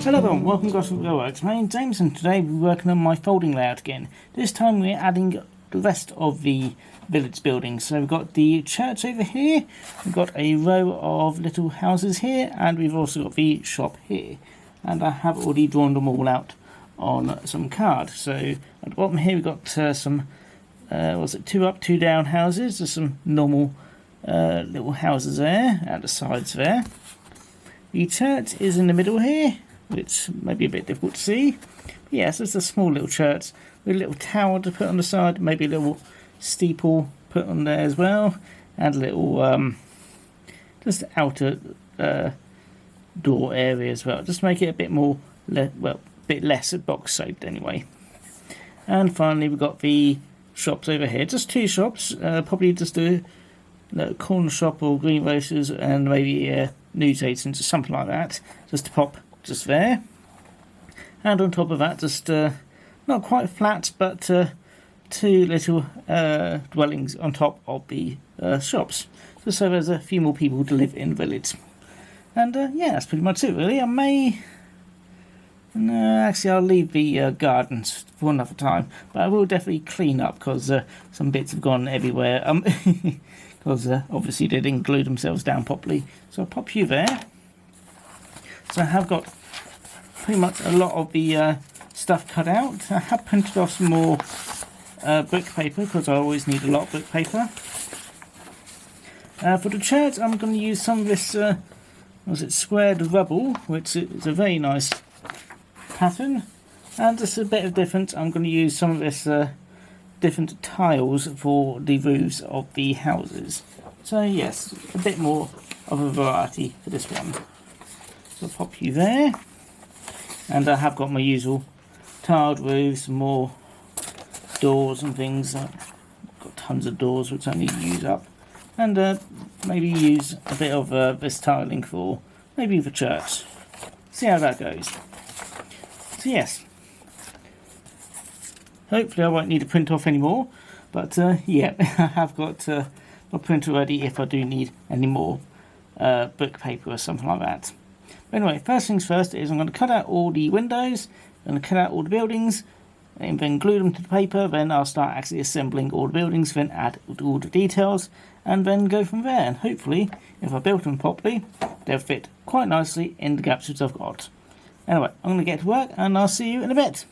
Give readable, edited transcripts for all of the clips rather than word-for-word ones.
Hello everyone, welcome to Gosport Railworks. My name's James and today we're working on my folding layout again. This time we're adding the rest of the village buildings. So we've got the church over here, we've got a row of little houses here, and we've also got the shop here. And I have already drawn them all out on some card. So at the bottom here we've got some, 2 up, 2 down houses. There's some normal little houses there at the sides there. The church is in the middle here, which may be a bit difficult to see. But yes, it's a small little church with a little tower to put on the side, maybe a little steeple put on there as well, and a little just outer door area as well, just to make it a bit more, bit less box shaped anyway. And finally we've got the shops over here, just 2 shops, probably just a corner shop or greengrocers and maybe news agents or something like that, just to pop just there. And on top of that, just not quite flat, but 2 little dwellings on top of the shops, just so there's a few more people to live in the village. And yeah, that's pretty much it really. I may actually I'll leave the gardens for another time, but I will definitely clean up because some bits have gone everywhere, because obviously they didn't glue themselves down properly. So I'll pop you there. So I have got pretty much a lot of the stuff cut out. I have printed off some more brick paper because I always need a lot of brick paper. For the church I'm going to use some of this squared rubble, which is a very nice pattern. And just a bit of difference, I'm going to use some of this different tiles for the roofs of the houses. So yes, a bit more of a variety for this one. So I'll pop you there. And I have got my usual tiled roofs, more doors and things. I've got tons of doors which I need to use up. And maybe use a bit of this tiling for maybe the church. See how that goes. So yes. Hopefully I won't need to print off anymore. But yeah, I have got my printer ready if I do need any more brick paper or something like that. Anyway, first things first is I'm going to cut out all the windows, I'm going to cut out all the buildings, and then glue them to the paper. Then I'll start actually assembling all the buildings, then add all the details, and then go from there. And hopefully, if I build them properly, they'll fit quite nicely in the gaps which I've got. Anyway, I'm going to get to work, and I'll see you in a bit.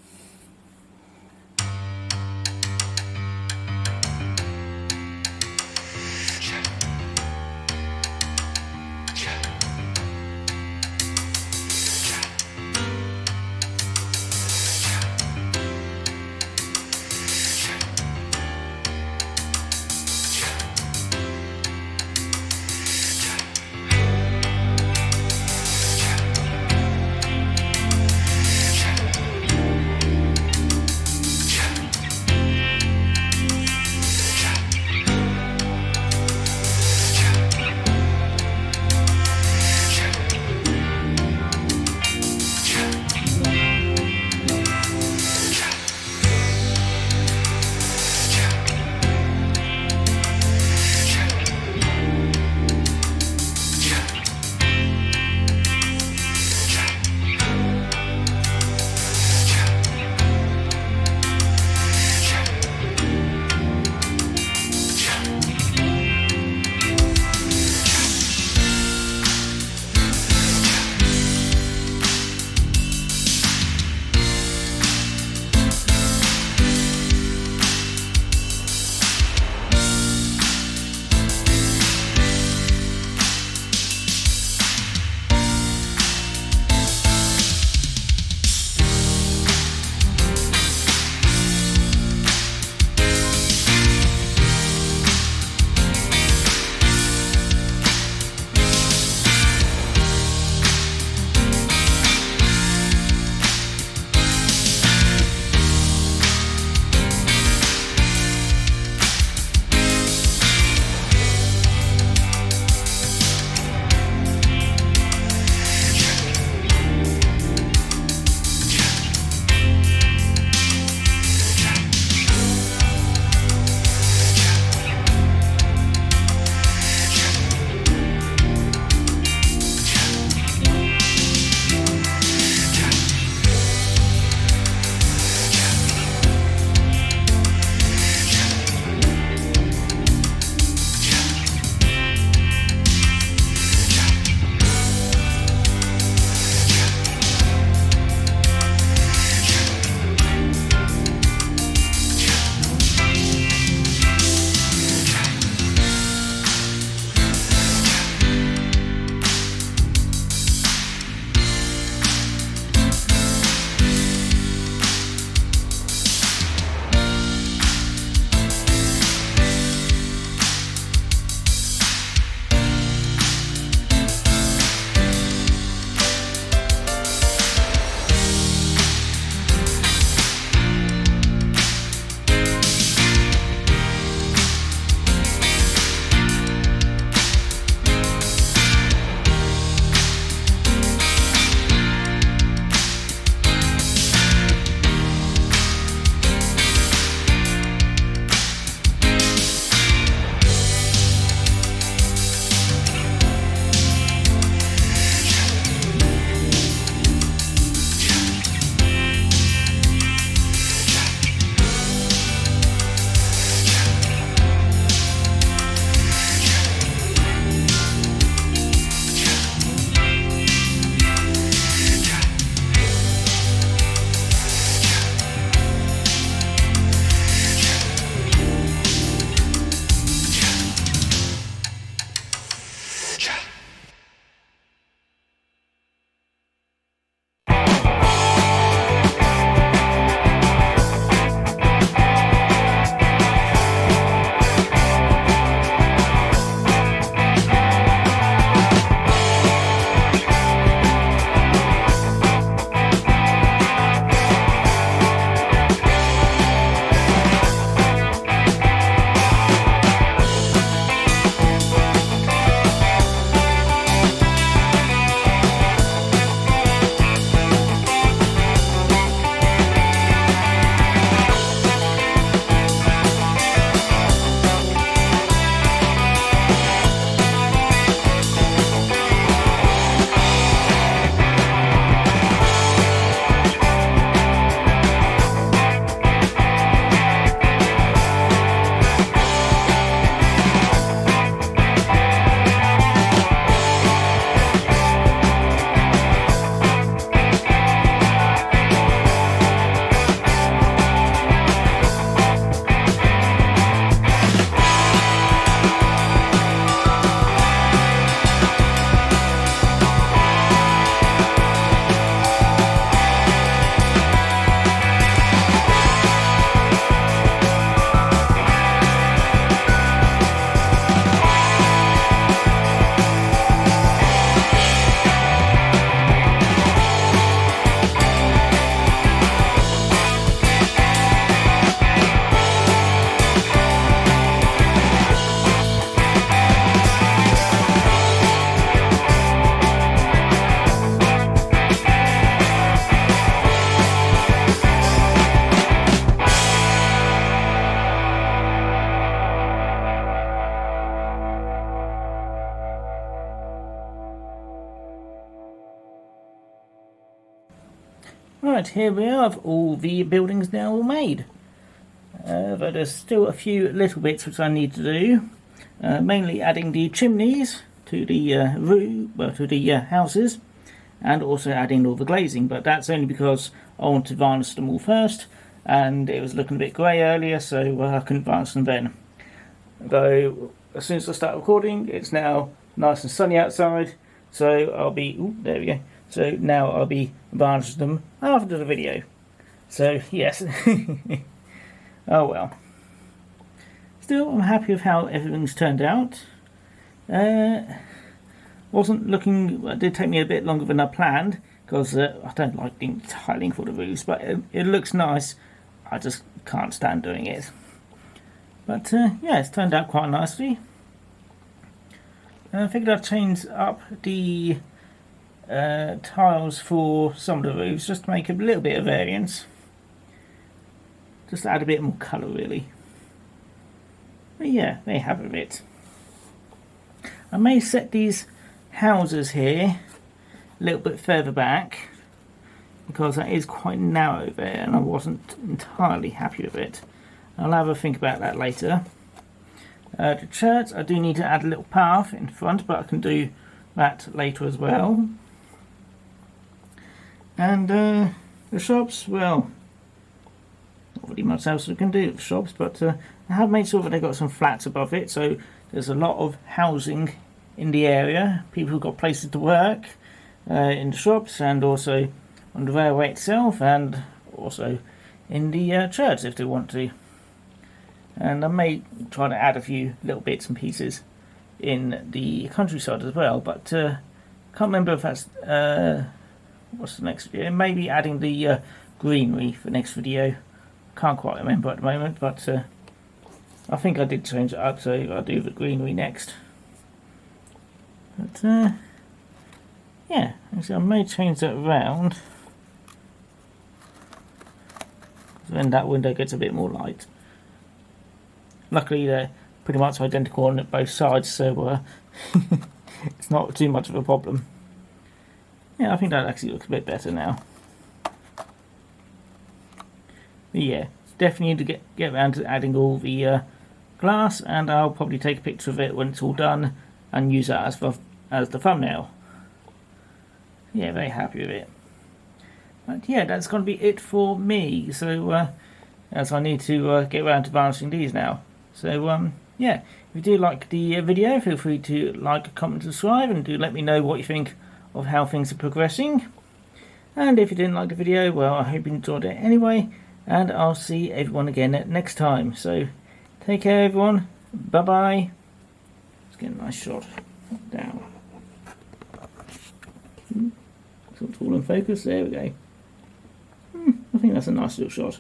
Right, here we have all the buildings now all made. But there's still a few little bits which I need to do. Mainly adding the chimneys to the houses, and also adding all the glazing. But that's only because I want to varnish them all first, and it was looking a bit grey earlier, so I couldn't varnish them then. Though as soon as I start recording, it's now nice and sunny outside, so I'll be. Ooh, there we go. So now I'll be varnishing them after the video. So yes. Oh well. Still, I'm happy with how everything's turned out. Wasn't looking. It did take me a bit longer than I planned because I don't like doing tiling for the roofs, but it looks nice. I just can't stand doing it. But yeah, it's turned out quite nicely. I figured I'd change up the tiles for some of the roofs just to make a little bit of variance. Just to add a bit more colour, really. But yeah, they have a bit. I may set these houses here a little bit further back because that is quite narrow there and I wasn't entirely happy with it. I'll have a think about that later. The church, I do need to add a little path in front, but I can do that later as well. And the shops, well, not really much else we can do with the shops, but I have made sure that they've got some flats above it, so there's a lot of housing in the area. People who've got places to work in the shops, and also on the railway itself, and also in the church if they want to. And I may try to add a few little bits and pieces in the countryside as well, but can't remember if that's what's the next video. Maybe adding the greenery for next video. Can't quite remember at the moment, but I think I did change it up, so I'll do the greenery next. But yeah, actually I may change that around, then that window gets a bit more light. Luckily they're pretty much identical on both sides, so it's not too much of a problem. Yeah, I think that actually looks a bit better now. But yeah, definitely need to get around to adding all the glass, and I'll probably take a picture of it when it's all done and use that as the thumbnail. Yeah, very happy with it. But yeah, that's going to be it for me. So as I need to get around to varnishing these now. So yeah, if you do like the video, feel free to like, comment, subscribe, and do let me know what you think of how things are progressing. And if you didn't like the video, well, I hope you enjoyed it anyway, and I'll see everyone again next time. So take care everyone, bye bye. Let's get a nice shot down. So it's all in focus, there we go. I think that's a nice little shot.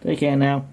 Take care now.